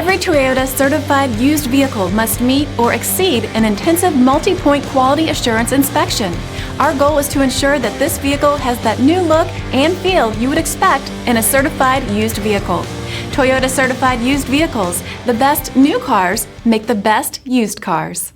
Every Toyota certified used vehicle must meet or exceed an intensive multi-point quality assurance inspection. Our goal is to ensure that this vehicle has that new look and feel you would expect in a certified used vehicle. Toyota certified used vehicles, the best new cars make the best used cars.